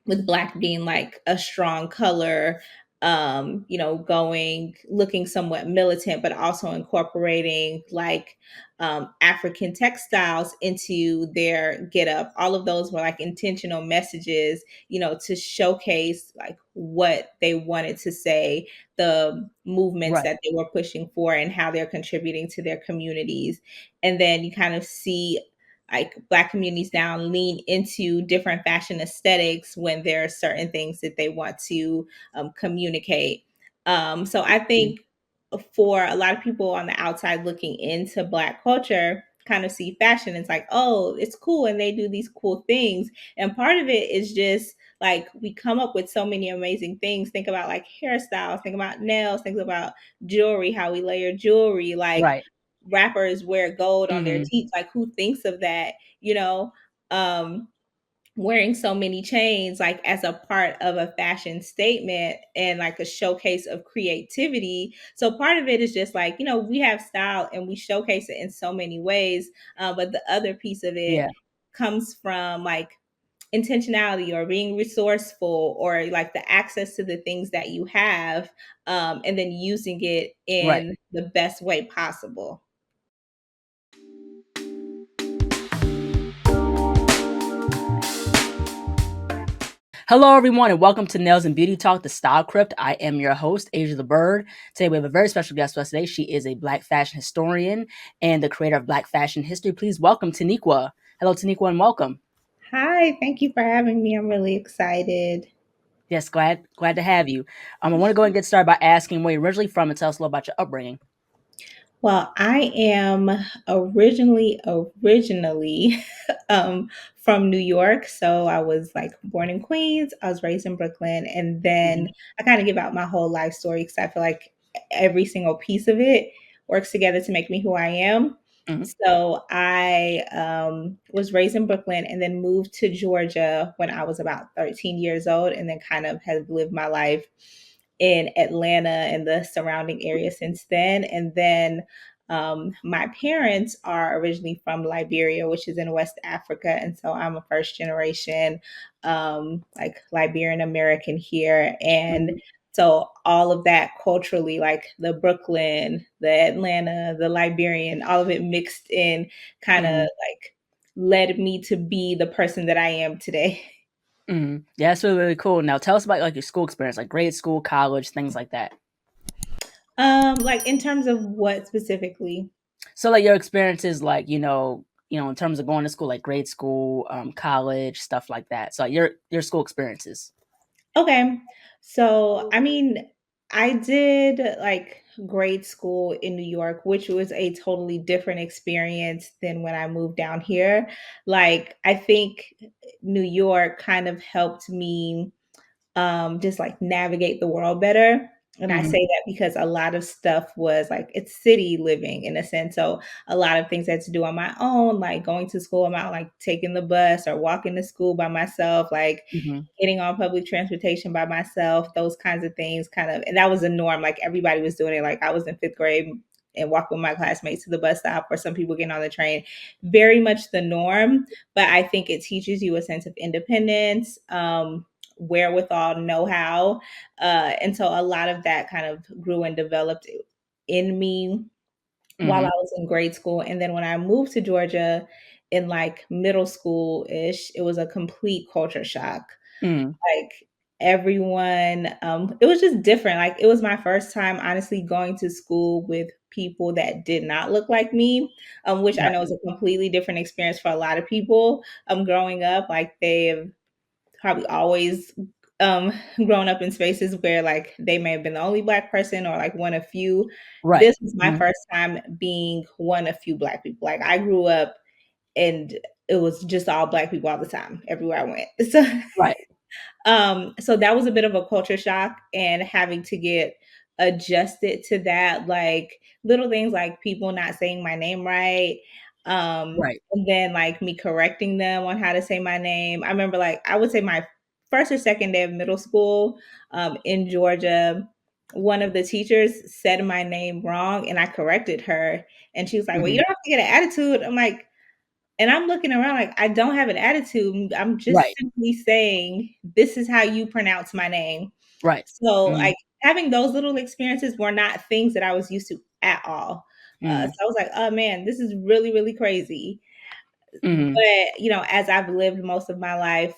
with black being like a strong color, looking somewhat militant, but also incorporating like African textiles into their get up. All of those were like intentional messages, to showcase like what they wanted to say, the movements Right. that they were pushing for, and how they're contributing to their communities. And then you kind of see like black communities now lean into different fashion aesthetics when there are certain things that they want to communicate. So I Mhm. think for a lot of people on the outside looking into black culture, kind of see fashion, it's like, oh, it's cool, and they do these cool things. And part of it is just like we come up with so many amazing things. Think about like hairstyles, think about nails, think about jewelry, how we layer jewelry, like Right. rappers wear gold on their Hmm. teeth. Like, who thinks of that? You know, um, wearing so many chains, like as a part of a fashion statement and like a showcase of creativity. So part of it is just like, we have style and we showcase it in so many ways. But the other piece of it Yeah. comes from like intentionality or being resourceful or like the access to the things that you have, and then using it Right. in the best way possible. Hello, everyone, and welcome to Nails and Beauty Talk, the Style Crypt. I am your host, Asia the Bird. Today, we have a very special guest with us today. She is a Black fashion historian and the creator of Black fashion history. Please welcome Taniqua. Hello, Taniqua, and welcome. Hi, thank you for having me. I'm really excited. Yes, glad to have you. I want to go and get started by asking where you're originally from and tell us a little about your upbringing. Well, I am originally from New York. So I was like born in Queens. I was raised in Brooklyn, and then Hmm. I kind of give out my whole life story because I feel like every single piece of it works together to make me who I am. Hmm. So I was raised in Brooklyn and then moved to Georgia when I was about 13 years old, and then kind of have lived my life in Atlanta and the surrounding area since then. And then my parents are originally from Liberia, which is in West Africa. And so I'm a first generation, like Liberian American here. And Hmm. so all of that culturally, like the Brooklyn, the Atlanta, the Liberian, all of it mixed in kind of Hmm. like led me to be the person that I am today. Hmm. Yeah, that's really, really cool. Now, tell us about like your school experience, like grade school, college, things like that. Like in terms of what specifically? So like your experiences, like in terms of going to school, like grade school, college, stuff like that. So like, your school experiences. Okay. So, I mean, I did like grade school in New York, which was a totally different experience than when I moved down here. Like, I think New York kind of helped me just like navigate the world better. And I say Hmm. that because a lot of stuff was like it's city living in a sense. So a lot of things I had to do on my own, like going to school, I'm out like taking the bus or walking to school by myself, like Hmm. getting on public transportation by myself, those kinds of things kind of, and that was a norm. Like everybody was doing it. Like I was in fifth grade and walk with my classmates to the bus stop, or some people getting on the train. Very much the norm, but I think it teaches you a sense of independence, wherewithal, know how. And so a lot of that kind of grew and developed in me while I Hmm. was in grade school. And then when I moved to Georgia in like middle school ish, it was a complete culture shock. Hmm. Like everyone, it was just different. Like it was my first time honestly going to school with people that did not look like me, which I Right. know is a completely different experience for a lot of people. Growing up, like they've probably always um grown up in spaces where like they may have been the only black person or like one of few. Right. This was my Hmm. first time being one of few black people. Like I grew up and it was just all black people all the time everywhere I went. Right. So that was a bit of a culture shock, and having to get adjusted to that, like little things like people not saying my name right. Right. And then like me correcting them on how to say my name. I remember like I would say my first or second day of middle school in Georgia, one of the teachers said my name wrong and I corrected her. And she was like, well, you Hmm. don't have to get an attitude. I'm like, And I'm looking around like, I don't have an attitude. I'm just Right. simply saying, this is how you pronounce my name. Right. So, Mhm. like, having those little experiences were not things that I was used to at all. So Mhm. I was like, oh man, this is really, really crazy. Mhm. But, as I've lived most of my life,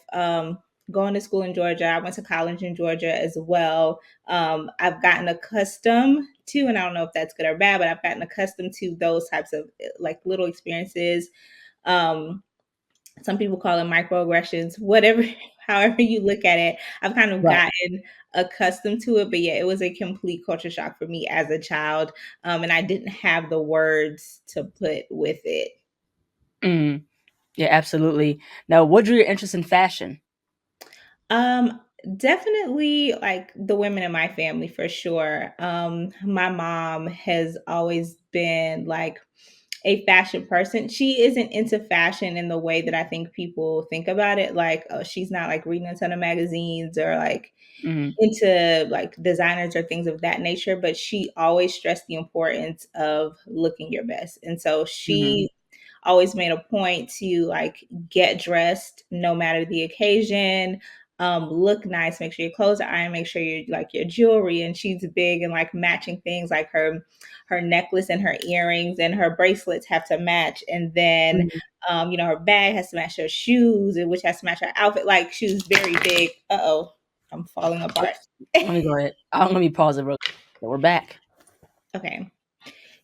going to school in Georgia, I went to college in Georgia as well. I've gotten accustomed to, and I don't know if that's good or bad, but I've gotten accustomed to those types of like little experiences. Um, some people call it microaggressions, whatever, however you look at it. I've kind of Right. gotten accustomed to it, but yeah, it was a complete culture shock for me as a child. And I didn't have the words to put with it. Mhm. Yeah, absolutely. Now, what drew your interest in fashion? Um, Definitely like the women in my family for sure. My mom has always been like a fashion person. She isn't into fashion in the way that I think people think about it. Like, oh, she's not like reading a ton of magazines or like Mhm. into like designers or things of that nature, but she always stressed the importance of looking your best. And so Mhm. she always made a point to like get dressed no matter the occasion, look nice, make sure your clothes are ironed, make sure you like your jewelry. And she's big and like matching things, like her necklace and her earrings and her bracelets have to match. And then Mhm. her bag has to match her shoes, and which has to match her outfit. Like she was very big. Uh-oh, I'm falling apart. Oops. Let me go ahead. Let me pause it real quick. We're back. Okay.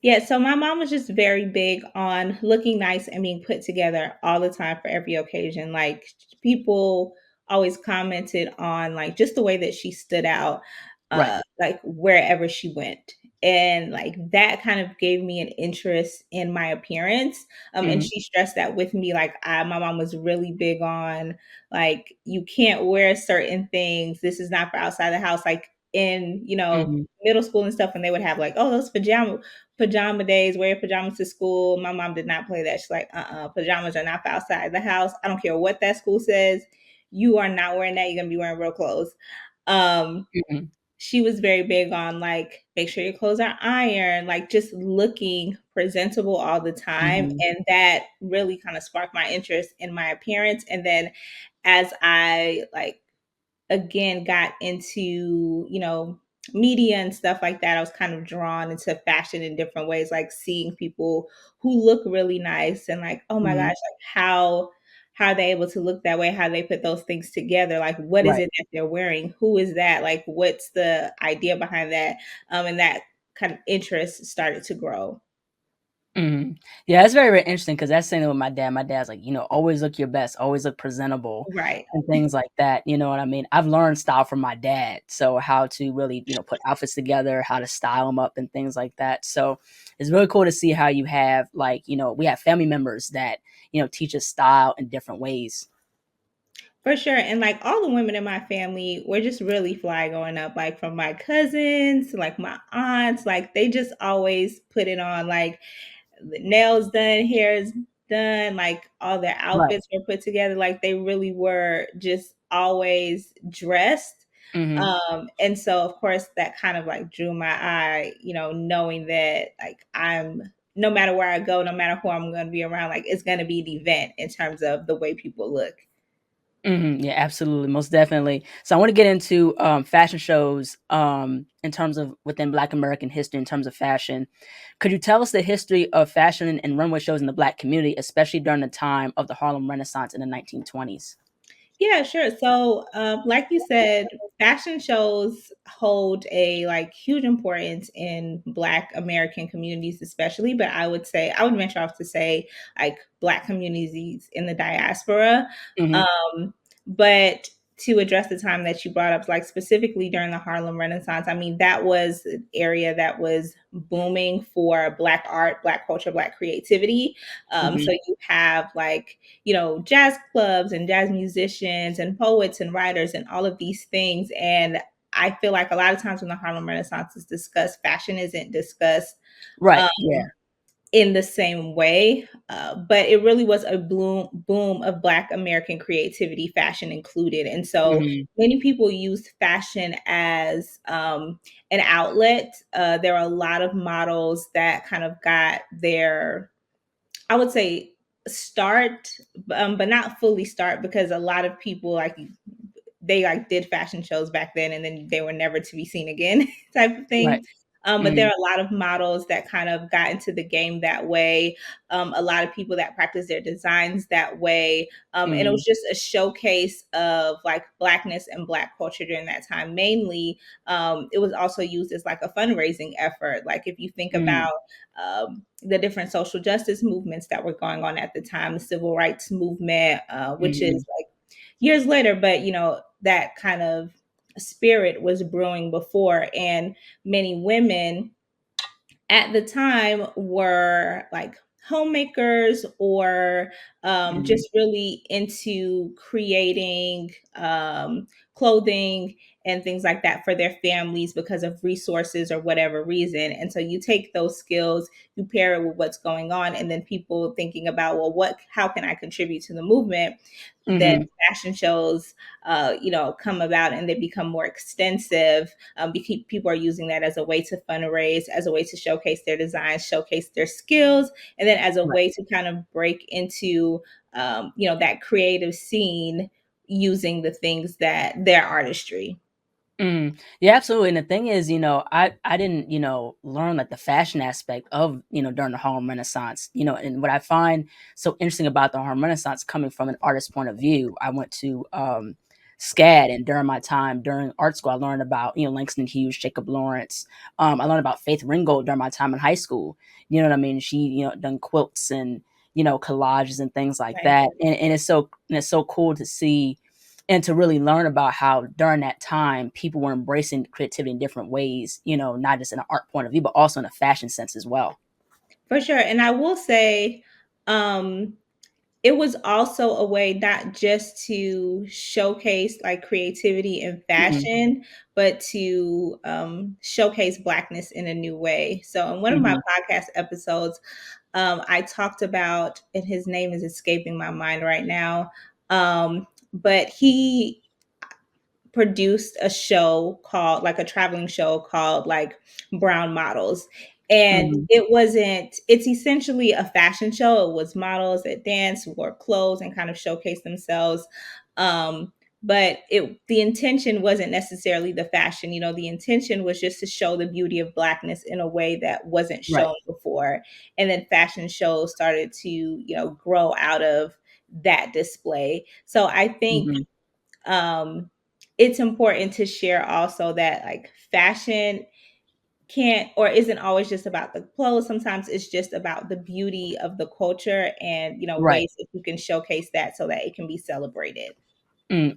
Yeah, so my mom was just very big on looking nice and being put together all the time for every occasion. Like people always commented on like just the way that she stood out, Right. like wherever she went. And like that kind of gave me an interest in my appearance. And Mhm. she stressed that with me. Like my mom was really big on like you can't wear certain things. This is not for outside the house. Like in Mhm. middle school and stuff, and they would have like, oh, those pajama days, wear pajamas to school. My mom did not play that. She's like, pajamas are not for outside the house. I don't care what that school says. You are not wearing that. You're gonna be wearing real clothes. Um, Mhm. she was very big on like make sure your clothes are ironed, like just looking presentable all the time. Mhm. And that really kind of sparked my interest in my appearance. And then as I like again got into media and stuff like that, I was kind of drawn into fashion in different ways, like seeing people who look really nice and like, oh my gosh, Mhm. like how are they able to look that way, how they put those things together, like what is Right. it that they're wearing, who is that, like what's the idea behind that. And that kind of interest started to grow. Mhm. Yeah, it's very, very interesting because that's saying with my dad. My dad's like, always look your best, always look presentable Right. and things like that, you know what I mean? I've learned style from my dad, so how to really, put outfits together, how to style them up and things like that, so it's really cool to see how you have, like, we have family members that, teach us style in different ways. For sure. And like all the women in my family were just really fly growing up, like from my cousins to like my aunts, like they just always put it on, like the nails done, hair's done, like all their Right. outfits were put together. Like they really were just always dressed. Mhm. And so of course that kind of like drew my eye, knowing that like I'm no matter where I go, no matter who I'm gonna be around, like it's gonna be an event in terms of the way people look. Mhm, yeah, absolutely, most definitely. So I wanna get into, fashion shows, in terms of within Black American history in terms of fashion. Could you tell us the history of fashion and runway shows in the Black community, especially during the time of the Harlem Renaissance in the 1920s? Yeah, sure. So, like you said, fashion shows hold a like huge importance in Black American communities, especially. But I would venture off to say like Black communities in the diaspora. Mhm, Um, but to address the time that you brought up, like specifically during the Harlem Renaissance, I mean, that was an area that was booming for Black art, Black culture, Black creativity. So mhm, you have like jazz clubs and jazz musicians and poets and writers and all of these things. And I feel like a lot of times when the Harlem Renaissance is discussed, fashion isn't discussed right, um, yeah, in the same way. But it really was a boom of Black American creativity, fashion included. And so mhm, many people use fashion as an outlet. There are a lot of models that kind of got their, I would say, start, but not fully start, because a lot of people like they like did fashion shows back then and then they were never to be seen again type of Right. thing. But there Mhm. are a lot of models that kind of got into the game that way. A lot of people that practice their designs that way. And it Mhm. was just a showcase of like blackness and black culture during that time. Mainly, it was also used as like a fundraising effort. Like if you think Mhm. about the different social justice movements that were going on at the time, the civil rights movement, which is Mhm. like years later, but that kind of spirit was brewing before. And many women at the time were like homemakers or Mhm. just really into creating clothing and things like that for their families because of resources or whatever reason. And so you take those skills, you pair it with what's going on, and then people thinking about, well, how can I contribute to the movement? Then Mhm. fashion shows, come about and they become more extensive, because people are using that as a way to fundraise, as a way to showcase their designs, showcase their skills, and then as a Right. way to kind of break into, that creative scene using the things that their artistry. Mm. Yeah, absolutely. And the thing is, I didn't, learn like the fashion aspect of, during the Harlem Renaissance, and what I find so interesting about the Harlem Renaissance coming from an artist's point of view, I went to SCAD, and during my time during art school, I learned about, Langston Hughes, Jacob Lawrence. I learned about Faith Ringgold during my time in high school. You know what I mean? She, done quilts and, collages and things like Right. that. And it's so cool to see and to really learn about how during that time people were embracing creativity in different ways, not just in an art point of view, but also in a fashion sense as well. For sure. And I will say, um, it was also a way not just to showcase like creativity in Mhm. fashion, but to showcase blackness in a new way. So in one of my Mhm. podcast episodes, I talked about, and his name is escaping my mind right now, but he produced a show called, like a traveling show called like Brown Models. And Mhm. it's essentially a fashion show. It was models that dance, wore clothes, and kind of showcase themselves. But the intention wasn't necessarily the fashion. The intention was just to show the beauty of blackness in a way that wasn't Right. shown before. And then fashion shows started to, grow out of that display. So I think Mhm. um it's important to share also that like fashion can't or isn't always just about the clothes. Sometimes it's just about the beauty of the culture and Right. ways that you can showcase that so that it can be celebrated.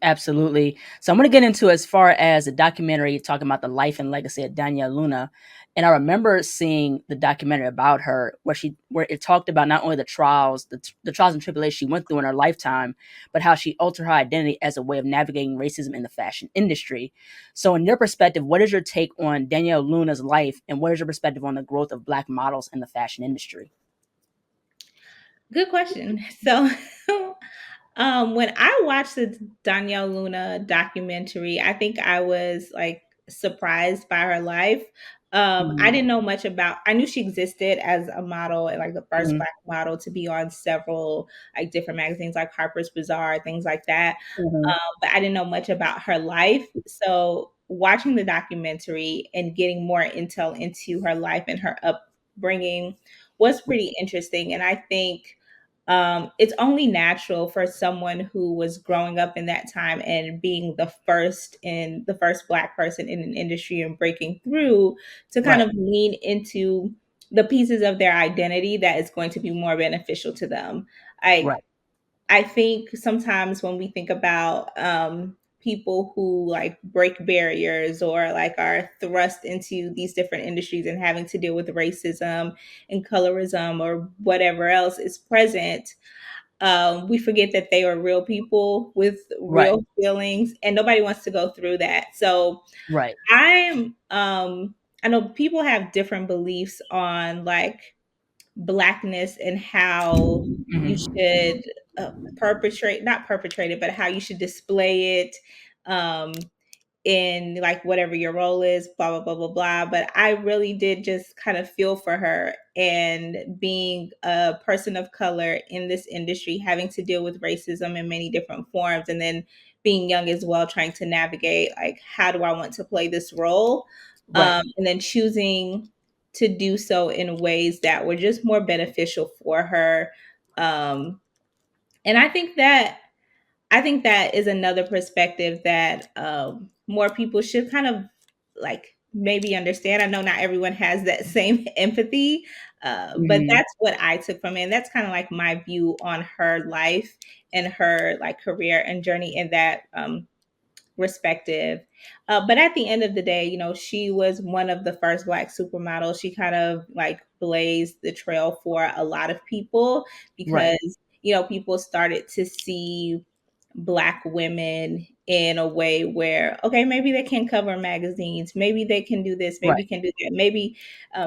Absolutely. So I'm going to get into as far as a documentary talking about the life and legacy of Danielle Luna. And I remember seeing the documentary about her where it talked about not only the trials and tribulations she went through in her lifetime, but how she altered her identity as a way of navigating racism in the fashion industry. So in your perspective, what is your take on Danielle Luna's life and what is your perspective on the growth of black models in the fashion industry? Good question. So, when I watched the Danielle Luna documentary, I think I was like surprised by her life. I Mhm. didn't know much about. I knew she existed as a model and like the first Mhm. black model to be on several like different magazines, like Harper's Bazaar, things like that. Mhm. But I didn't know much about her life. So watching the documentary and getting more intel into her life and her upbringing was pretty interesting. And I think it's only natural for someone who was growing up in that time and being the first black person in an industry and breaking through to kind Right. of lean into the pieces of their identity that is going to be more beneficial to them. Like Right. I think sometimes when we think about people who like break barriers or like are thrust into these different industries and having to deal with racism and colorism or whatever else is present, we forget that they are real people with Right. real feelings, and nobody wants to go through that. So Right. I'm, I know people have different beliefs on like blackness and how you Mhm. should not perpetrate it, but how you should display it. Um, in like whatever your role is, blah, blah, blah, blah, blah. But I really did just kind of feel for her. And being a person of color in this industry, having to deal with racism in many different forms, and then being young as well, trying to navigate like, how do I want to play this role? Right. And then choosing to do so in ways that were just more beneficial for her. And I think that is another perspective that more people should kind of like maybe understand. I know not everyone has that same empathy, but Mhm. that's what I took from it. And that's kind of like my view on her life and her like career and journey in that respective. But at the end of the day, she was one of the first Black supermodels. She kind of like blazed the trail for a lot of people Right. because, people started to see Black women in a way where, okay, maybe they can cover magazines, maybe they can do this, maybe Right. can do that,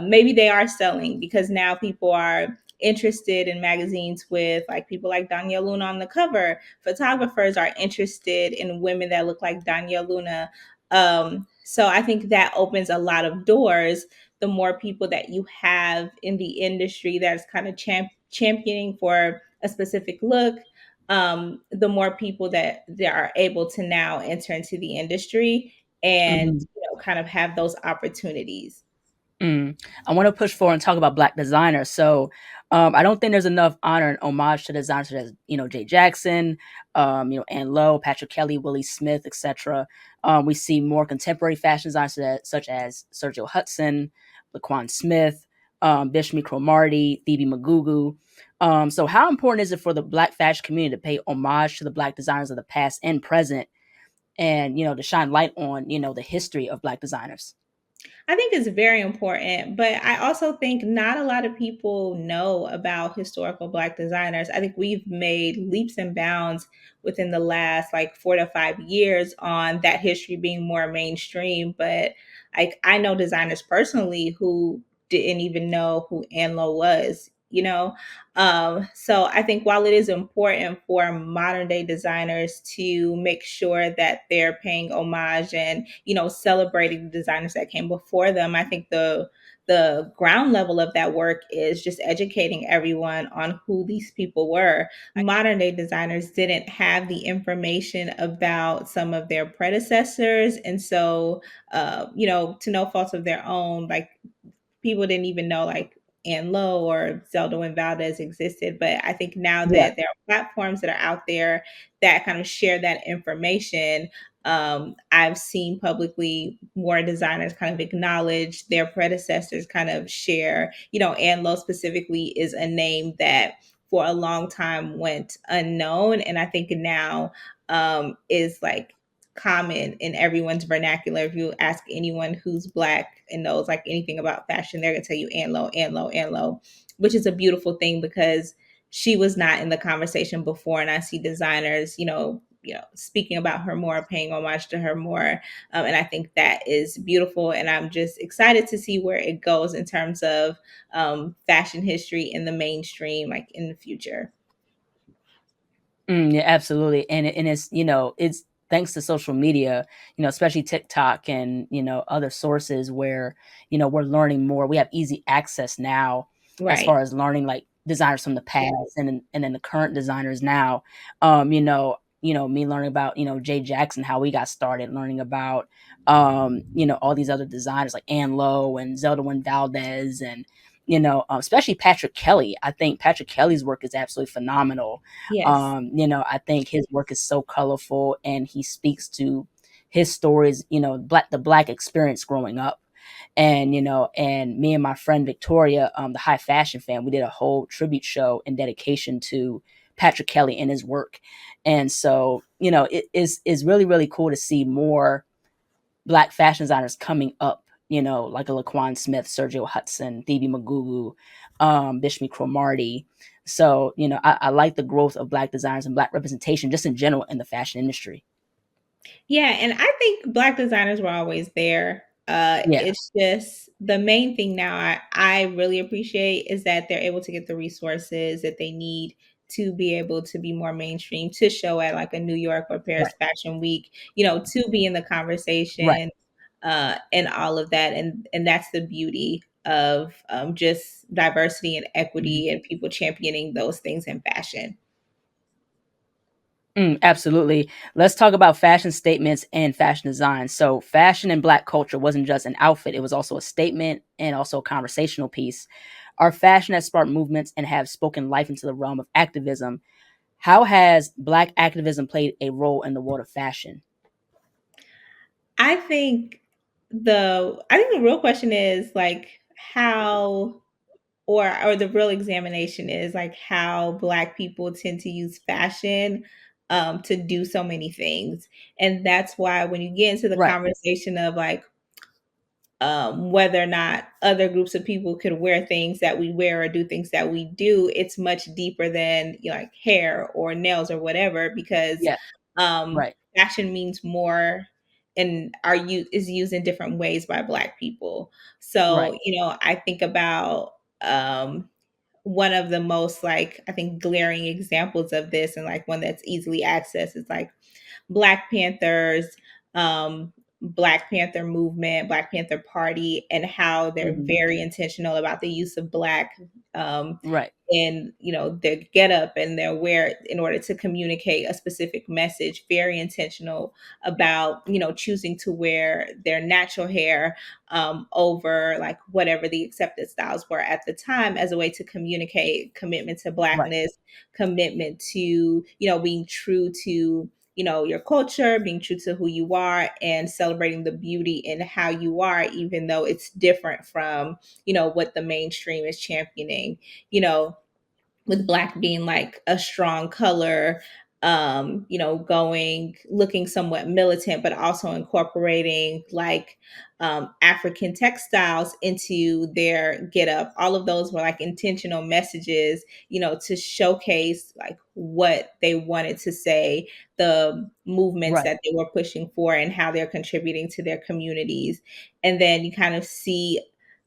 maybe they are selling because now people are interested in magazines with like people like Danya Luna on the cover. Photographers are interested in women that look like Danya Luna. So I think that opens a lot of doors. The more people that you have in the industry that's kind of championing for a specific look, the more people that are able to now enter into the industry and Mhm. kind of have those opportunities. Mm. I want to push forward and talk about Black designers. So, I don't think there's enough honor and homage to designers such as Jay Jackson, Ann Lowe, Patrick Kelly, Willie Smith, etc. We see more contemporary fashion designers such as Sergio Hudson, Laquan Smith, Bishmi Cromartie, Phoebe Magugu. So, how important is it for the Black fashion community to pay homage to the Black designers of the past and present, and to shine light on the history of Black designers? I think it's very important, but I also think not a lot of people know about historical Black designers. I think we've made leaps and bounds within the last like 4 to 5 years on that history being more mainstream. But like I know designers personally who didn't even know who Anlo was. So I think while it is important for modern day designers to make sure that they're paying homage and celebrating the designers that came before them, I think the ground level of that work is just educating everyone on who these people were. Modern day designers didn't have the information about some of their predecessors, and so to no fault of their own, like people didn't even know like Ann Lowe or Zelda and Valdez existed. But I think now Yeah. that there are platforms that are out there that kind of share that information, I've seen publicly more designers kind of acknowledge their predecessors, kind of share. Ann Lowe specifically is a name that for a long time went unknown. And I think now is like common in everyone's vernacular. If you ask anyone who's Black and knows like anything about fashion, they're gonna tell you Ann Lowe, Ann Lowe, Ann Lowe, which is a beautiful thing because she was not in the conversation before, and I see designers, speaking about her more, paying homage to her more, and I think that is beautiful. And I'm just excited to see where it goes in terms of fashion history in the mainstream, like in the future. Yeah, absolutely. And it's it's thanks to social media, especially TikTok and other sources where we're learning more. We have easy access now as Right. far as learning like designers from the past and then the current designers now. Me learning about Jay Jackson, how we got started, learning about all these other designers like Ann Lowe and Zelda Wynn Valdez and especially Patrick Kelly. I think Patrick Kelly's work is absolutely phenomenal. Yes. I think his work is so colorful and he speaks to his stories, the black experience growing up. And me and my friend Victoria, the high fashion fan, we did a whole tribute show in dedication to Patrick Kelly and his work. And so, it is really, really cool to see more black fashion designers coming up, like a Laquan Smith, Sergio Hudson, Phoebe Magugu, Bishmi Cromartie. So, I like the growth of black designers and black representation just in general in the fashion industry. Yeah, and I think Black designers were always there. Yeah. It's just the main thing now I really appreciate is that they're able to get the resources that they need to be able to be more mainstream, to show at like a New York or Right. Paris Fashion Week, to be in the Right. conversation, and all of that. And that's the beauty of just diversity and Mhm. equity and people championing those things in fashion. Absolutely. Let's talk about fashion statements and fashion design. So, fashion in Black culture wasn't just an outfit, it was also a statement and also a conversational piece. Our fashion has sparked movements and have spoken life into the realm of activism. How has Black activism played a role in the world of fashion? I think the real question is like how, or the real examination is like how Black people tend to use fashion to do so many things. And that's why when you get into the Right. conversation of like whether or not other groups of people could wear things that we wear or do things that we do, it's much deeper than like hair or nails or whatever, because Yeah. Right. fashion means more and is used in different ways by Black people. Right. So I think about one of the most, like, I think, glaring examples of this, and like one that's easily accessed, is like Black Panthers, Black Panther movement, Black Panther Party, and how they're Mhm. very intentional about the use of Black Right. in their get up and their wear in order to communicate a specific message. Very intentional about choosing to wear their natural hair over like whatever the accepted styles were at the time, as a way to communicate commitment to Right. Blackness, commitment to being true to your culture, being true to who you are, and celebrating the beauty in how you are, even though it's different from what the mainstream is championing. you know with Black being like a strong color, going looking somewhat militant, but also incorporating like African textiles into their get up. All of those were like intentional messages, to showcase like what they wanted to say, the movements Right. that they were pushing for, and how they're contributing to their communities. And then you kind of see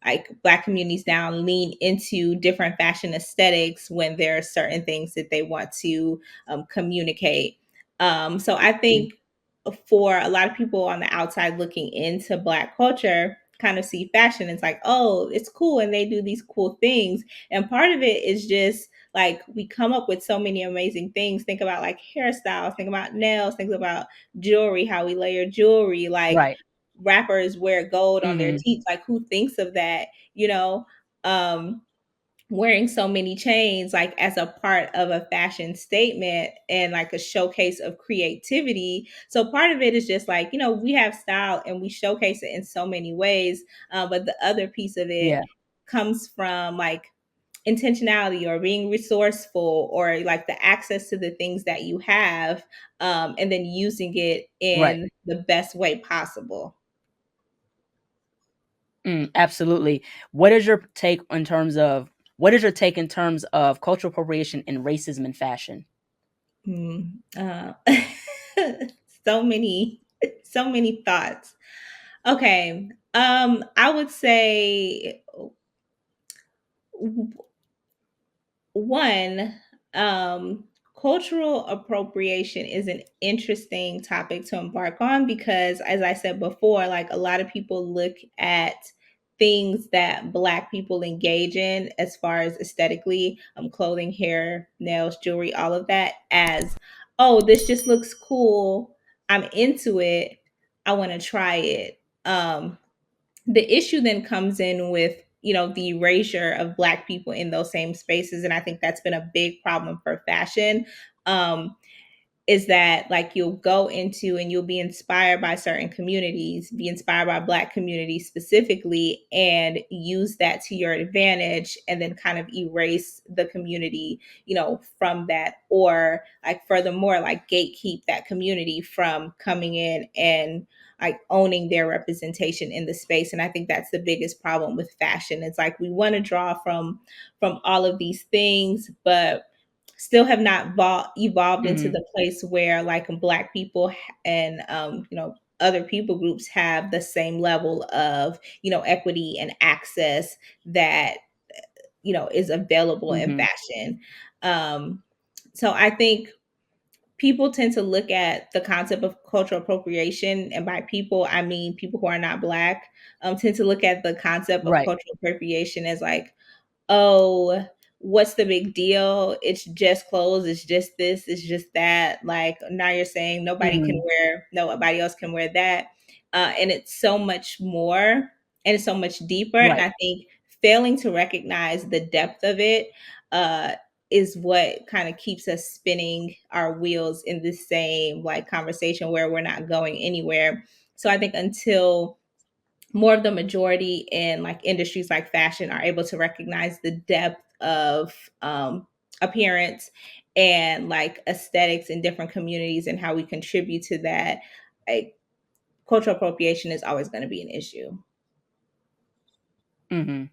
like Black communities now lean into different fashion aesthetics when there are certain things that they want to communicate. So I Mhm. think for a lot of people on the outside looking into Black culture, kind of see fashion, it's like, oh, it's cool and they do these cool things. And part of it is just like we come up with so many amazing things. Think about like hairstyles, think about nails, think about jewelry, how we layer jewelry, like Right. rappers wear gold on their Mhm. teeth. Like, who thinks of that? Um, Wearing so many chains, like as a part of a fashion statement and like a showcase of creativity. So part of it is just like, we have style and we showcase it in so many ways. But the other piece of it Yeah. comes from like intentionality or being resourceful, or like the access to the things that you have, and then using it Right. in the best way possible. Absolutely. What is your take in terms of cultural appropriation and racism in fashion? Mm, so many, so many thoughts. Okay, I would say one, um cultural appropriation is an interesting topic to embark on, because as I said before, like a lot of people look at things that Black people engage in as far as aesthetically, clothing, hair, nails, jewelry, all of that, as, oh, this just looks cool, I'm into it, I want to try it. The issue then comes in with the erasure of Black people in those same spaces, and I think that's been a big problem for fashion. um is that like you'll go into and you'll be inspired by certain communities, be inspired by Black communities specifically, and use that to your advantage, and then kind of erase the community, from that, or like furthermore, like gatekeep that community from coming in and like owning their representation in the space. And I think that's the biggest problem with fashion. It's like we want to draw from all of these things, but still have not evolved into Mhm. the place where like Black people and other people groups have the same level of equity and access that is available in Mhm. fashion. um So I think people tend to look at the concept of cultural appropriation, and by people, I mean people who are not Black, tend to look at the concept of Right. cultural appropriation as like, oh, what's the big deal? It's just clothes. It's just this. It's just that. Like now you're saying Mhm. nobody else can wear that. And it's so much more and it's so much deeper. And Right. I think failing to recognize the depth of it uh, is what kind of keeps us spinning our wheels in the same like conversation where we're not going anywhere. So I think until more of the majority in like industries like fashion are able to recognize the depth of appearance and like aesthetics in different communities and how we contribute to that, like cultural appropriation is always going to be an issue. Mhm.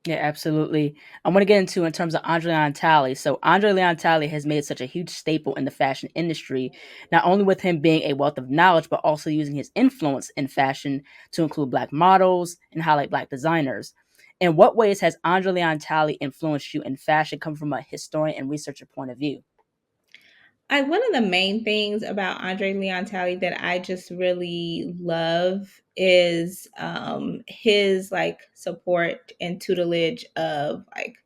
Yeah, absolutely. I want to get into in terms of Andre Leon Talley. So Andre Leon Talley has made such a huge staple in the fashion industry, not only with him being a wealth of knowledge, but also using his influence in fashion to include Black models and highlight Black designers. In what ways has Andre Leon Talley influenced you in fashion, come from a historian and researcher point of view? One of the main things about Andre Leon Talley that I just really love is his like support and tutelage of like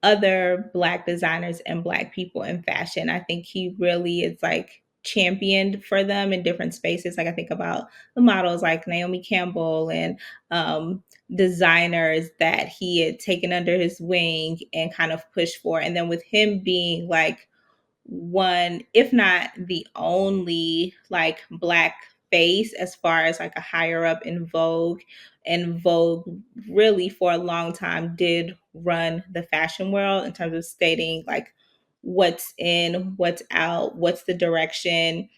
other Black designers and Black people in fashion. I think he really is like championed for them in different spaces. Like I think about the models like Naomi Campbell and um, designers that he had taken under his wing and kind of pushed for. And then with him being like one, if not the only, like Black face as far as like a higher up in Vogue. And Vogue really for a long time did run the fashion world in terms of stating like what's in, what's out, what's the direction.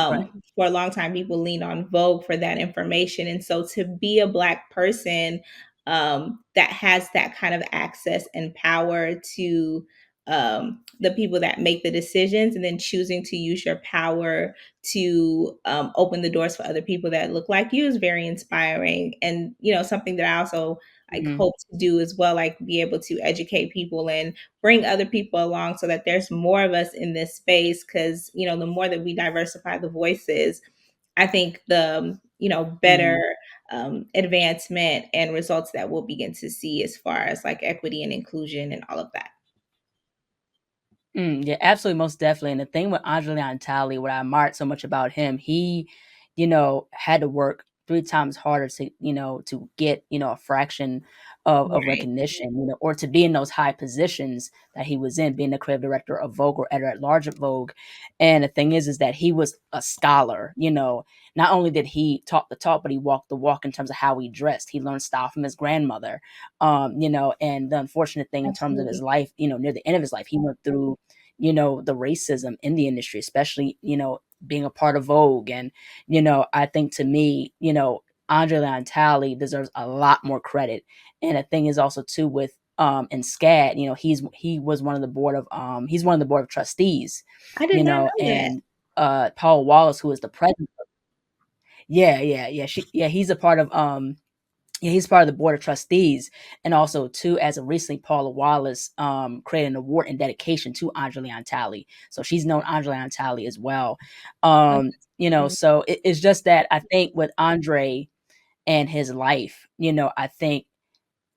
Right. For a long time, people leaned on Vogue for that information. And so to be a Black person that has that kind of access and power to the people that make the decisions and then choosing to use your power to open the doors for other people that look like you is very inspiring, and you know something that I also like Mhm. hope to do as well, like be able to educate people and bring other people along so that there's more of us in this space, because you know the more that we diversify the voices, I think the better Mhm. advancement and results that we'll begin to see as far as like equity and inclusion and all of that. Yeah, absolutely, most definitely. And the thing with Andre Leon Talley, what I admired so much about him, he, had to work 3 times harder to, to get, a fraction of Right. recognition, or to be in those high positions that he was in, being the creative director of Vogue or editor at large at Vogue. And the thing is that he was a scholar, Not only did he talk the talk, but he walked the walk in terms of how he dressed. He learned style from his grandmother. And the unfortunate thing in terms of his Absolutely. life, near the end of his life, he went through the racism in the industry, especially, being a part of Vogue. And, I think to me, Andre Leon Talley deserves a lot more credit. And the thing is also too with and SCAD, he was one of the board of he's one of the board of trustees, I did not know that. and Paul Wallace, who is the president. Yeah, he's a part of yeah, he's part of the board of trustees, and also too, as of recently, Paula Wallace created an award in dedication to Andre Leon Talley. So she's known Andre Leon Talley as well. Oh, that's amazing. So it's just that I think with Andre and his life, I think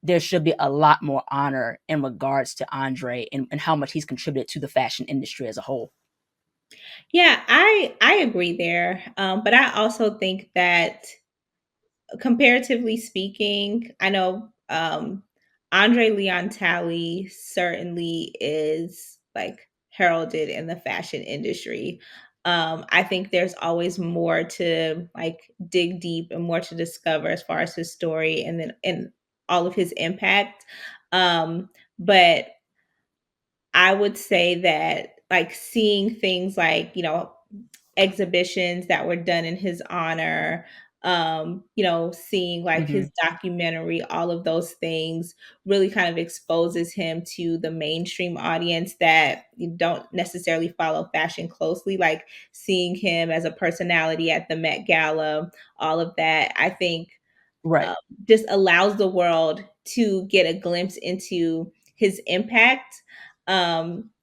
there should be a lot more honor in regards to Andre and how much he's contributed to the fashion industry as a whole. Yeah, I agree there. But I also think that comparatively speaking, I know Andre Leon Talley certainly is like heralded in the fashion industry. I think there's always more to like dig deep and more to discover as far as his story and then and all of his impact. But I would say that like seeing things like, exhibitions that were done in his honor, seeing like his Hmm. documentary, all of those things really kind of exposes him to the mainstream audience that don't necessarily follow fashion closely, like seeing him as a personality at the Met Gala, all of that. I think Right. um, just allows the world to get a glimpse into his impact.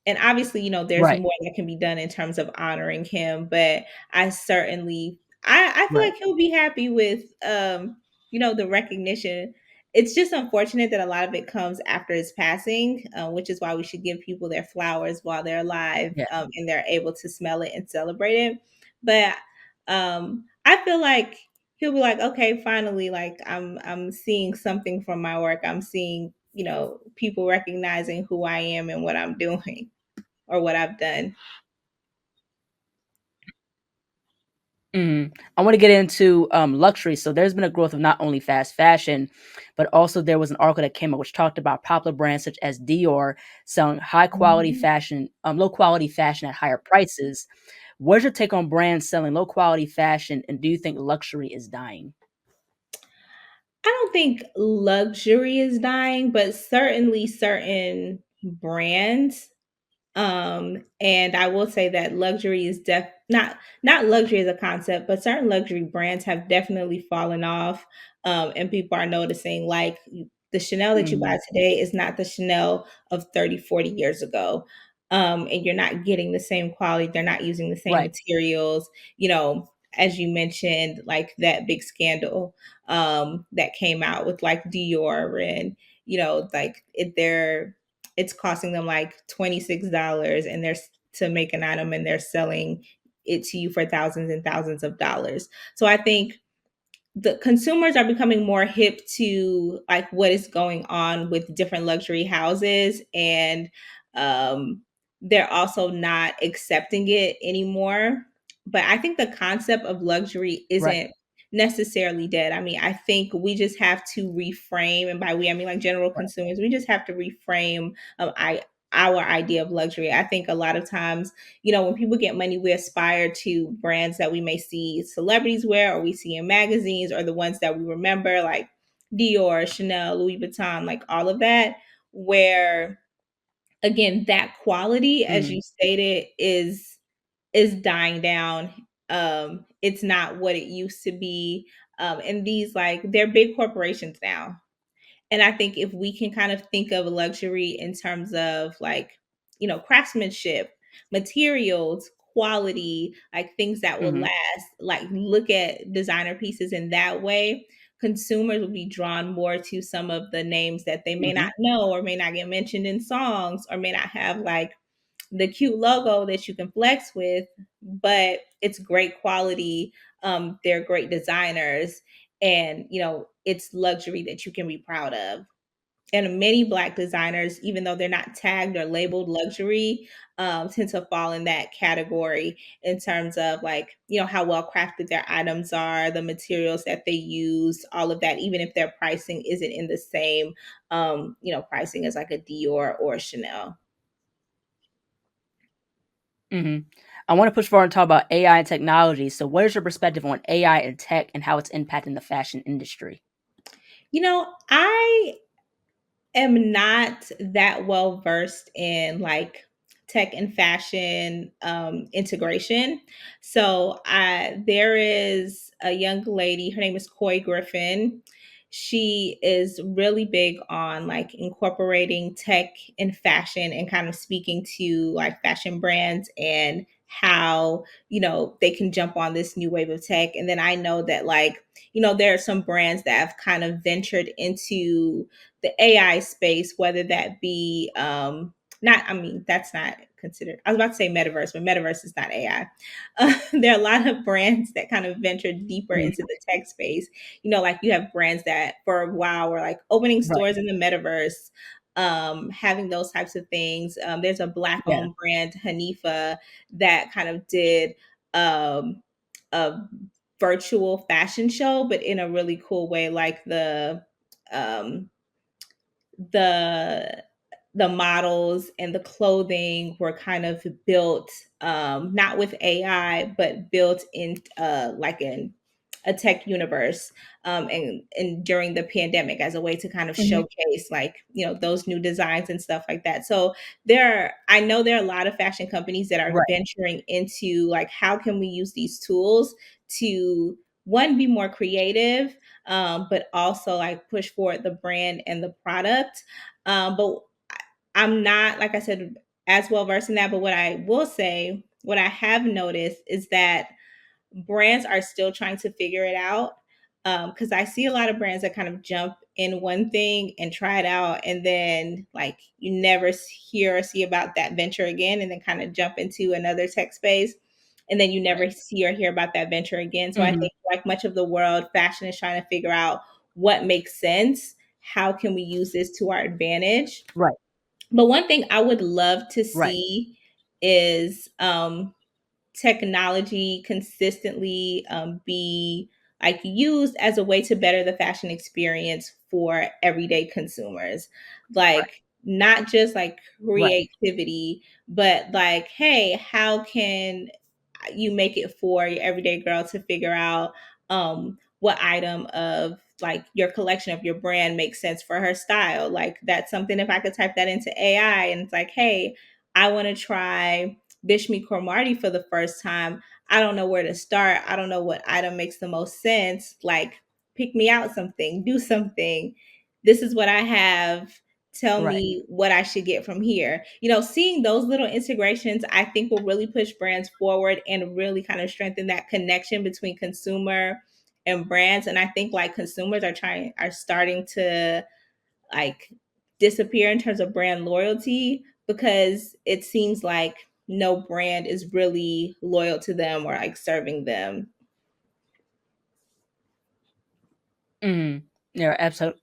and obviously, there's Right. more that can be done in terms of honoring him, but I certainly I feel Right. like he'll be happy with the recognition. It's just unfortunate that a lot of it comes after his passing, which is why we should give people their flowers while they're alive, Yeah. and they're able to smell it and celebrate it. But I feel like he'll be like, okay, finally, like I'm seeing something from my work. I'm seeing, people recognizing who I am and what I'm doing or what I've done. I want to get into luxury. So there's been a growth of not only fast fashion, but also there was an article that came out which talked about popular brands such as Dior selling high quality Mhm. fashion, low quality fashion at higher prices. What's your take on brands selling low quality fashion, and do you think luxury is dying? I don't think luxury is dying, but certainly certain brands. And I will say that luxury is not luxury as a concept, but certain luxury brands have definitely fallen off. And people are noticing, like, the Chanel that you buy Mhm. today is not the Chanel of 30, 40 years ago. And you're not getting the same quality. They're not using the same Right. materials, as you mentioned, like that big scandal that came out with like Dior, and like it's costing them like $26, and to make an item, and they're selling it to you for thousands and thousands of dollars. So I think the consumers are becoming more hip to like what is going on with different luxury houses, and um they're also not accepting it anymore. But I think the concept of luxury Right. isn't necessarily dead. I mean, I think we just have to reframe, and by we I mean like general Right. consumers, we just have to reframe I our idea of luxury. I think a lot of times, when people get money, we aspire to brands that we may see celebrities wear or we see in magazines, or the ones that we remember, like Dior, Chanel, Louis Vuitton, like all of that, where again, that quality, as Mhm. you stated, is dying down. It's not what it used to be. And these, like, they're big corporations now, and I think if we can kind of think of luxury in terms of like, craftsmanship, materials, quality, like things that will Mhm. last, like look at designer pieces in that way, consumers will be drawn more to some of the names that they may Mhm. not know or may not get mentioned in songs or may not have like the cute logo that you can flex with, but it's great quality. They're great designers, and it's luxury that you can be proud of. And many Black designers, even though they're not tagged or labeled luxury, tend to fall in that category in terms of like, how well crafted their items are, the materials that they use, all of that, even if their pricing isn't in the same, pricing as like a Dior or a Chanel. Mhm. I want to push forward and talk about AI and technology. So, what is your perspective on AI and tech and how it's impacting the fashion industry? I am not that well versed in like tech and fashion integration. So there is a young lady, her name is Coy Griffin. She is really big on like incorporating tech and fashion and kind of speaking to like fashion brands and how, they can jump on this new wave of tech. And then I know that like, there are some brands that have kind of ventured into the AI space, whether that be not, I mean, that's not considered. I was about to say metaverse, but metaverse is not AI. There are a lot of brands that kind of venture deeper Mhm. into the tech space. Like you have brands that for a while were like opening Right. stores in the metaverse, having those types of things. There's a black Yeah. owned brand, Hanifa, that kind of did um, a virtual fashion show, but in a really cool way, like um, the the models and the clothing were kind of built not with AI but built in like in a tech universe, and during the pandemic as a way to kind of Mhm. showcase like those new designs and stuff like that. So I know there are a lot of fashion companies that are Right. venturing into like how can we use these tools to one be more creative, but also like push forward the brand and the product. But I'm not, like I said, as well versed in that. But what I will say, what I have noticed is that brands are still trying to figure it out. Because I see a lot of brands that kind of jump in one thing and try it out, and then like you never hear or see about that venture again, and then kind of jump into another tech space, and then you never see or hear about that venture again. So I Mhm. think like much of the world, fashion is trying to figure out what makes sense. How can we use this to our advantage? Right, But one thing I would love to right, see is technology consistently be like used as a way to better the fashion experience for everyday consumers, right, like not just like right, creativity, but like, hey, how can you make it for your everyday girl to figure out what item of like your collection of your brand makes sense for her style. Like that's something, if I could type that into AI and it's like, hey, I want to try Bishmi Cromartie for the first time. I don't know where to start. I don't know what item makes the most sense. Like, pick me out something, do something. This is what I have. Tell right. me what I should get from here. You know, seeing those little integrations, I think will really push brands forward and really kind of strengthen that connection between consumer and brands. And I think like consumers are starting to like disappear in terms of brand loyalty because it seems like no brand is really loyal to them or like serving them. Mm. Yeah,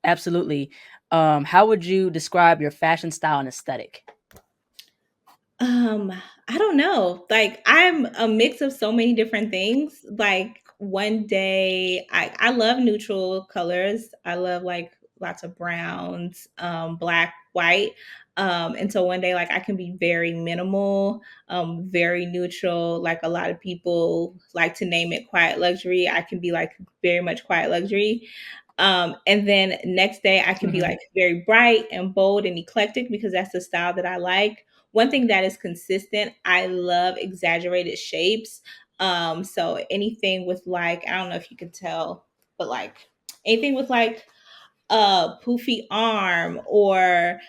absolutely. How would you describe your fashion style and aesthetic? Um, I don't know. Like I'm a mix of so many different things. Like one day I love neutral colors. I love like lots of browns, black, white. And so one day like I can be very minimal, very neutral. Like a lot of people like to name it quiet luxury. I can be like very much quiet luxury. And then next day I can be Mhm, like very bright and bold and eclectic because that's the style that I like. One thing that is consistent, I love exaggerated shapes. So anything with like, I don't know if you could tell, but like anything with like a poofy arm or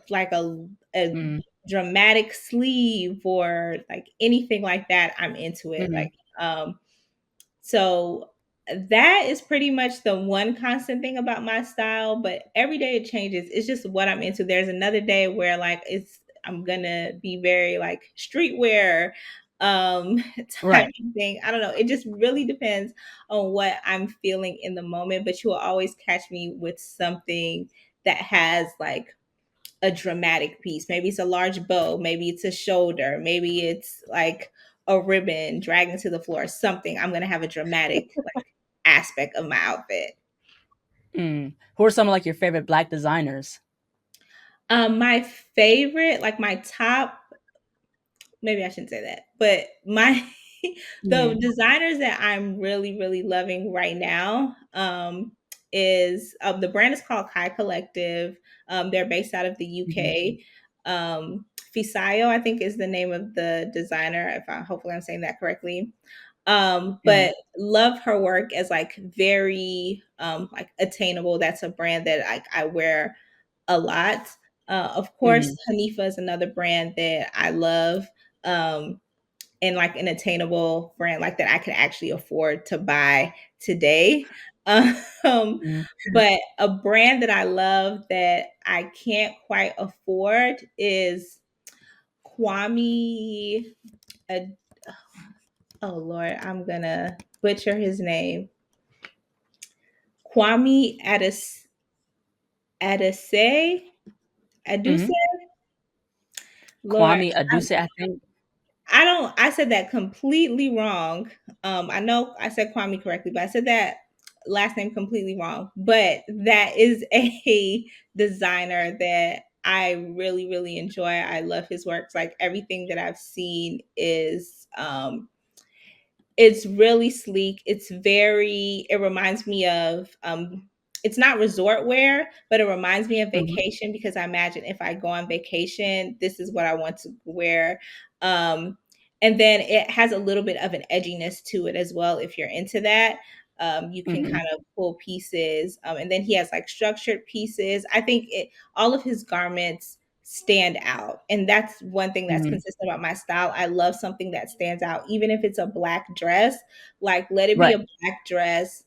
like a mhm, dramatic sleeve or like anything like that, I'm into it. mhm. Like so that is pretty much the one constant thing about my style, but every day it changes. It's just what I'm into. There's another day where like I'm gonna be very like streetwear type Right. of thing. I don't know. It just really depends on what I'm feeling in the moment, but you will always catch me with something that has like a dramatic piece. Maybe it's a large bow, maybe it's a shoulder, maybe it's like a ribbon dragging to the floor, something. I'm gonna have a dramatic like aspect of my outfit. Mm. Who are some of like your favorite black designers? My favorite, like my top, maybe I shouldn't say that, but my the Mm, designers that I'm really, really loving right now is the brand is called Kai Collective. They're based out of the mhm, UK. Fisayo, I think, is the name of the designer. If I hopefully I'm saying that correctly. mhm, But love her work as like very like attainable. That's a brand that I wear a lot. Of course, mhm. Hanifa is another brand that I love, um, and like an attainable brand like that I can actually afford to buy today. Um, Mhm, but a brand that I love that I can't quite afford is Kwame. Ad- oh Lord, I'm gonna butcher his name. Kwame Adase Aduse. mhm. Lord, Kwame Aduse, I think. I said that completely wrong. I know I said Kwame correctly, but I said that last name completely wrong. But that is a designer that I really, really enjoy. I love his works. Like everything that I've seen is it's really sleek. It reminds me of it's not resort wear, but it reminds me of Mhm, vacation because I imagine if I go on vacation, this is what I want to wear. Um and then it has a little bit of an edginess to it as well if you're into that. You can mhm, kind of pull pieces and then he has like structured pieces. I think it all of his garments stand out. And that's one thing that's Mhm. consistent about my style. I love something that stands out, even if it's a black dress. Like, let it be Right. a black dress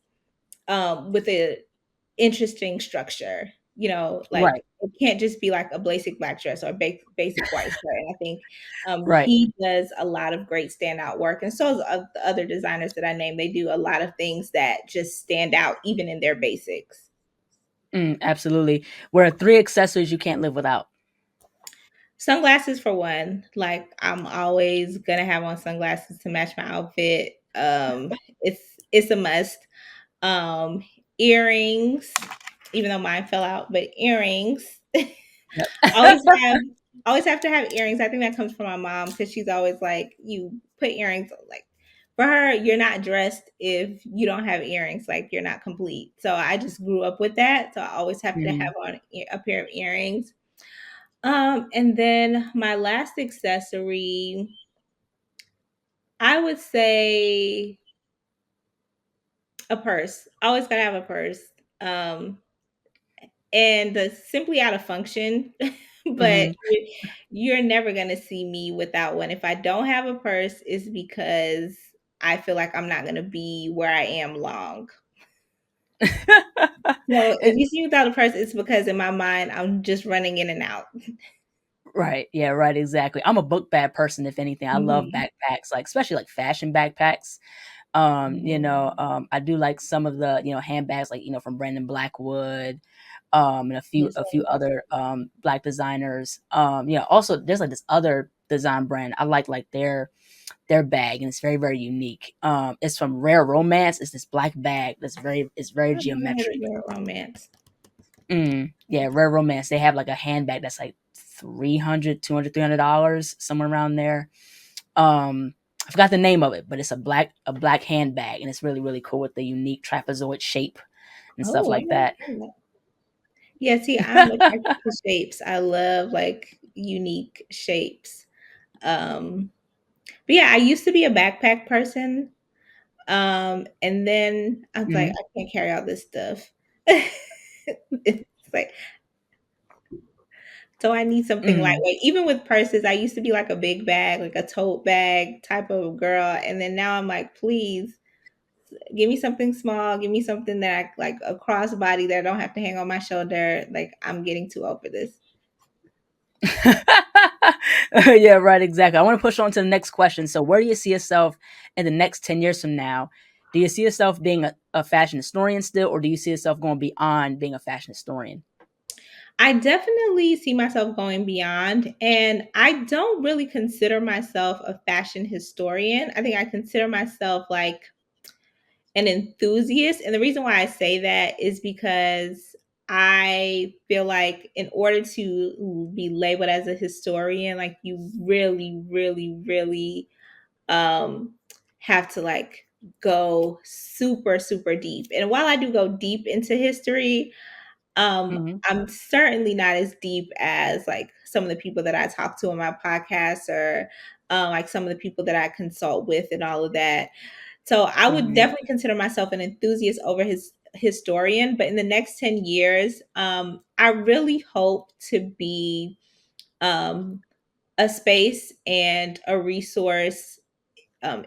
with a interesting structure. Like Right. it can't just be like a basic black dress or a basic white shirt. And I think Right. he does a lot of great standout work, and so the other designers that I named. They do a lot of things that just stand out, even in their basics. Absolutely. Where are 3 accessories you can't live without? Sunglasses for one. Like, I'm always gonna have on sunglasses to match my outfit. It's a must. Um, Earrings, even though mine fell out, but earrings. always Yep. have always have to have earrings. I think that comes from my mom, because she's always like, you put earrings, like, for her, you're not dressed if you don't have earrings, like you're not complete. So I just grew up with that. So I always have to Mhm. have on a pair of earrings. And then my last accessory, I would say a purse. Always gotta have a purse. Um, and simply out of function, but Mhm. you're never gonna see me without one. If I don't have a purse, it's because I feel like I'm not gonna be where I am long. So if It you see me without a purse, it's because in my mind I'm just running in and out. Right, yeah, right, exactly. I'm a book bag person, if anything. I love Mhm. backpacks, like, especially, like, fashion backpacks. I do like some of the, handbags, like, from Brandon Blackwood, and Yes, a few other, Black designers. Also, there's, like, this other design brand. I like their bag, and it's very, very unique. It's from Rare Romance. It's this black bag it's very I've never heard of geometric. your romance. Yeah, Rare Romance. They have like a handbag that's like 300, 200, $300, somewhere around there. I forgot the name of it, but it's a black handbag, and it's really, really cool with the unique trapezoid shape and stuff Oh, I like never that. seen that. Yeah, see, I'm attracted to shapes. I love like unique shapes. But yeah, I used to be a backpack person. And then I was like, Mhm, I can't carry all this stuff. It's like, so I need something mhm. lightweight. Even with purses, I used to be like a big bag, like a tote bag type of girl. And then now I'm like, please give me something small. Give me something that like a crossbody that I don't have to hang on my shoulder. Like, I'm getting too old for this. Yeah, right, exactly. I want to push on to the next question. So, where do you see yourself in the next 10 years from now? Do you see yourself being a fashion historian still, or do you see yourself going beyond being a fashion historian? I definitely see myself going beyond, and I don't really consider myself a fashion historian. I think I consider myself like an enthusiast. And the reason why I say that is because I feel like in order to be labeled as a historian, like, you really, really, really um have to like go super, super deep. And while I do go deep into history, Mhm, I'm certainly not as deep as like some of the people that I talk to on my podcast, or like some of the people that I consult with and all of that. So I would mhm. definitely consider myself an enthusiast over his historian, but in the next 10 years, I really hope to be um, a space and a resource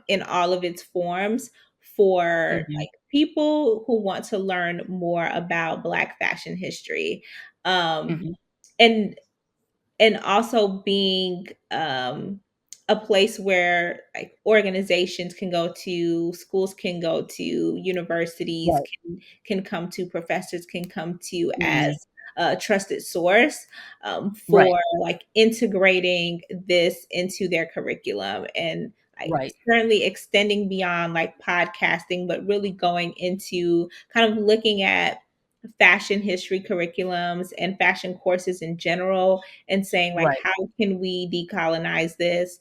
in all of its forms for Mhm. like people who want to learn more about Black fashion history. Um, Mhm. and and also being a place where like organizations can go to, schools can go to, universities Right. can come to, professors can come to as Mhm. a trusted source Right. for like integrating this into their curriculum, and like Right. certainly extending beyond like podcasting, but really going into kind of looking at fashion history curriculums and fashion courses in general, and saying like, Right. how can we decolonize this?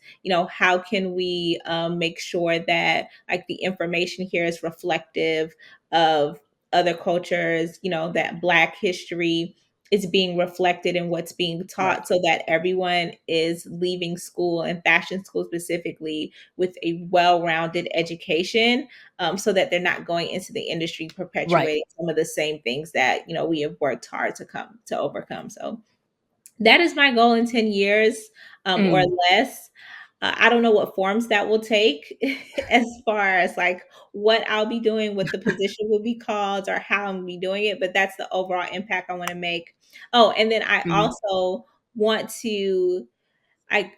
How can we make sure that like the information here is reflective of other cultures, that Black history is being reflected in what's being Right. taught, so that everyone is leaving school, and fashion school specifically, with a well-rounded education, so that they're not going into the industry Right. perpetuating some of the same things that we have worked hard to come to overcome. So that is my goal in 10 years, or Mm, less. I don't know what forms that will take as far as like what I'll be doing, what the position will be called, or how I'm gonna be doing it, but that's the overall impact I want to make. Oh, and then I mhm, also want to like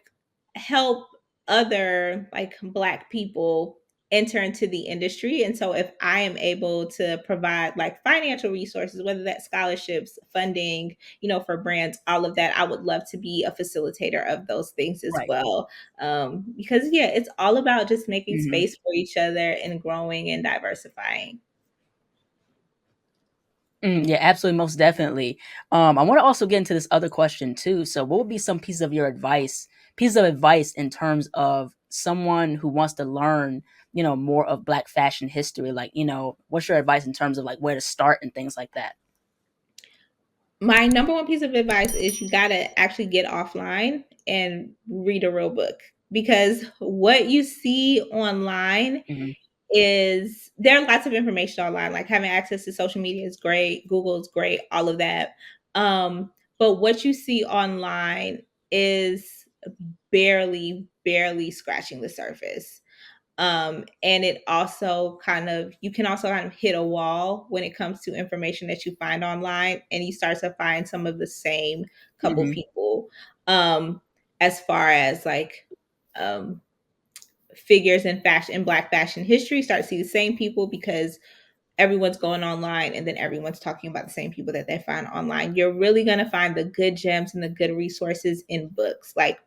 help other like black people enter into the industry. And so if I am able to provide like financial resources, whether that's scholarships, funding, for brands, all of that, I would love to be a facilitator of those things as right. well. Because yeah, it's all about just making Mhm. space for each other and growing and diversifying. Yeah, absolutely, most definitely. I want to also get into this other question too. So, what would be some pieces of advice in terms of someone who wants to learn, more of Black fashion history? Like, what's your advice in terms of like where to start and things like that? My number one piece of advice is you got to actually get offline and read a real book, because what you see online Hmm. is there are lots of information online. Like having access to social media is great, Google is great, all of that. But what you see online is barely scratching the surface. And it also you can also kind of hit a wall when it comes to information that you find online, and you start to find some of the same couple Hmm. people, um, as far as like um, figures in fashion, in Black fashion history. Start to see the same people because everyone's going online, and then everyone's talking about the same people that they find online. You're really going to find the good gems and the good resources in books. Like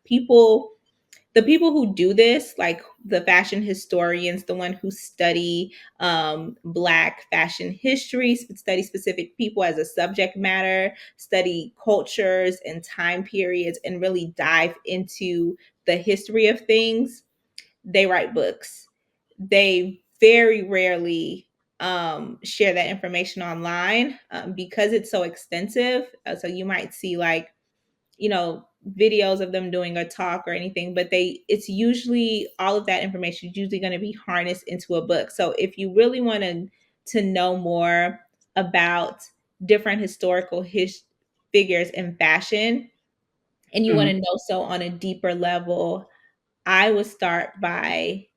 the people who do this, like the fashion historians, the one who study Black fashion history, study specific people as a subject matter, study cultures and time periods, and really dive into the history of things, they write books. They very rarely share that information online, because it's so extensive. So you might see like, videos of them doing a talk or anything, but it's usually all of that information is usually going to be harnessed into a book. So if you really want to know more about different historical figures in fashion, and you want to Hmm. know so on a deeper level, I would start by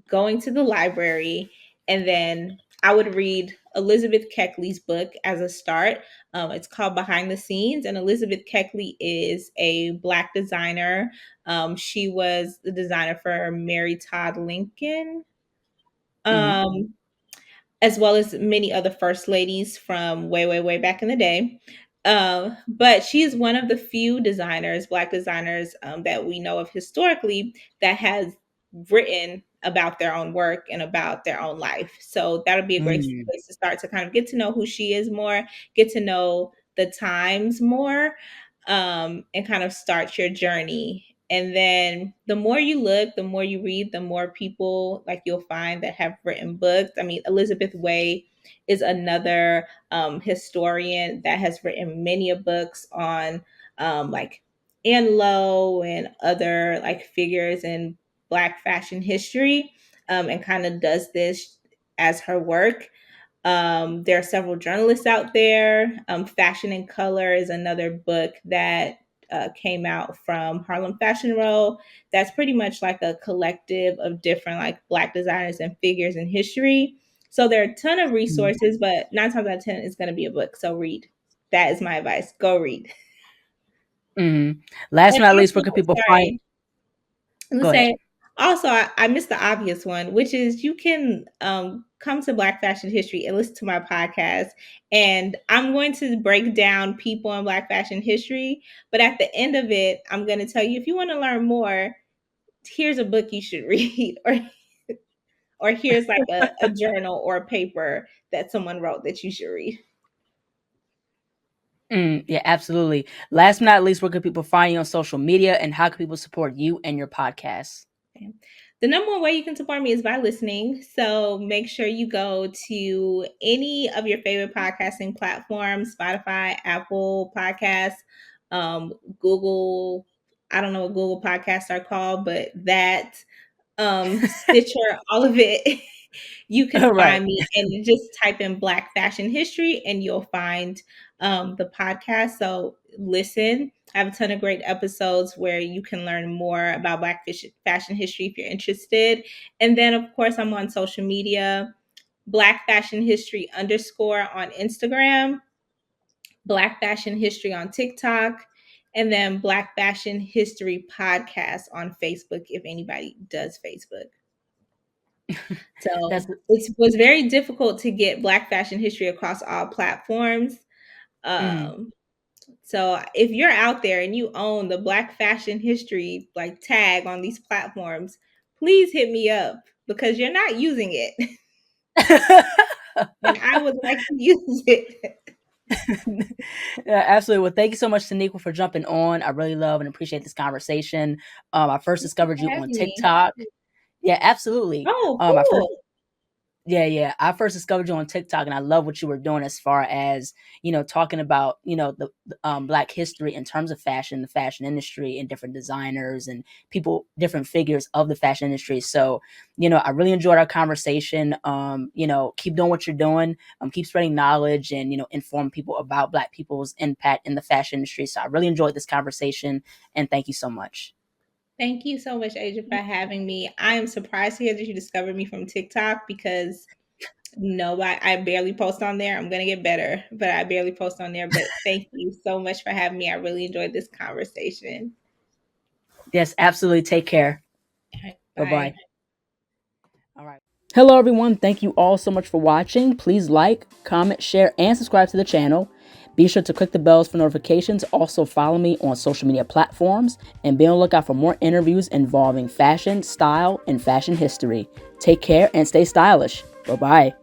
going to the library, and then I would read Elizabeth Keckley's book as a start. It's called Behind the Scenes, and Elizabeth Keckley is a Black designer. She was the designer for Mary Todd Lincoln. Hmm. Um, as well as many other first ladies from way back in the day. But she is one of the few designers, Black designers, that we know of historically that has written about their own work and about their own life. So that'll be a great Mm. place to start to kind of get to know who she is more, get to know the times more, and kind of start your journey. And then the more you look, the more you read, the more people like you'll find that have written books. I mean, Elizabeth Way is another historian that has written many of books on like Ann Lowe and other like figures in Black fashion history, and kind of does this as her work. There are several journalists out there. Fashion and Color is another book that came out from Harlem Fashion Row. That's pretty much like a collective of different like Black designers and figures in history. So there are a ton of Mhm. resources, but 9 times out of 10, it's going to be a book. So read. That is my advice. Go read. Mhm. Last And but not least, where also, can people find? sorry, let's Go ahead. say also I missed the obvious one, which is you can come to Black Fashion History and listen to my podcast, and I'm going to break down people in Black fashion history, but at the end of it I'm going to tell you, if you want to learn more, here's a book you should read, or here's like a journal or a paper that someone wrote that you should read. Yeah, absolutely. Last but not least, where can people find you on social media, and how can people support you and your podcast? Okay. The number one way you can support me is by listening. So make sure you go to any of your favorite podcasting platforms: Spotify, Apple Podcasts, Google. I don't know what Google Podcasts are called, but that, Stitcher, all of it. You can Right. find me and you just type in Black fashion history and you'll find the podcast. So listen. I have a ton of great episodes where you can learn more about Black fashion history if you're interested. And then, of course, I'm on social media, Black Fashion History _ on Instagram, Black Fashion History on TikTok, and then Black Fashion History Podcast on Facebook if anybody does Facebook. That's So it was very difficult to get Black fashion history across all platforms. mm. Um, so if you're out there and you own the Black fashion history like tag on these platforms, please hit me up because you're not using it. And I would like to use it. Yeah, absolutely. Well, thank you so much, Taniqua, for jumping on. I really love and appreciate this conversation. I first Thank you discovered for you on having me. TikTok. Yeah, absolutely. Oh, I first cool. Yeah. I first discovered you on TikTok, and I love what you were doing as far as talking about the Black history in terms of fashion, the fashion industry, and different designers and people, different figures of the fashion industry. So, I really enjoyed our conversation. Keep doing what you're doing. Keep spreading knowledge and inform people about Black people's impact in the fashion industry. So I really enjoyed this conversation, and thank you so much. Thank you so much, Asia, for having me. I am surprised to hear that you discovered me from TikTok because nobody, I barely post on there. I'm gonna get better, but I barely post on there. But thank you so much for having me. I really enjoyed this conversation. Yes, absolutely. Take care. All right, Bye bye. bye. All right. Hello, everyone. Thank you all so much for watching. Please like, comment, share, and subscribe to the channel. Be sure to click the bells for notifications. Also, follow me on social media platforms and be on the lookout for more interviews involving fashion, style, and fashion history. Take care and stay stylish. Bye bye.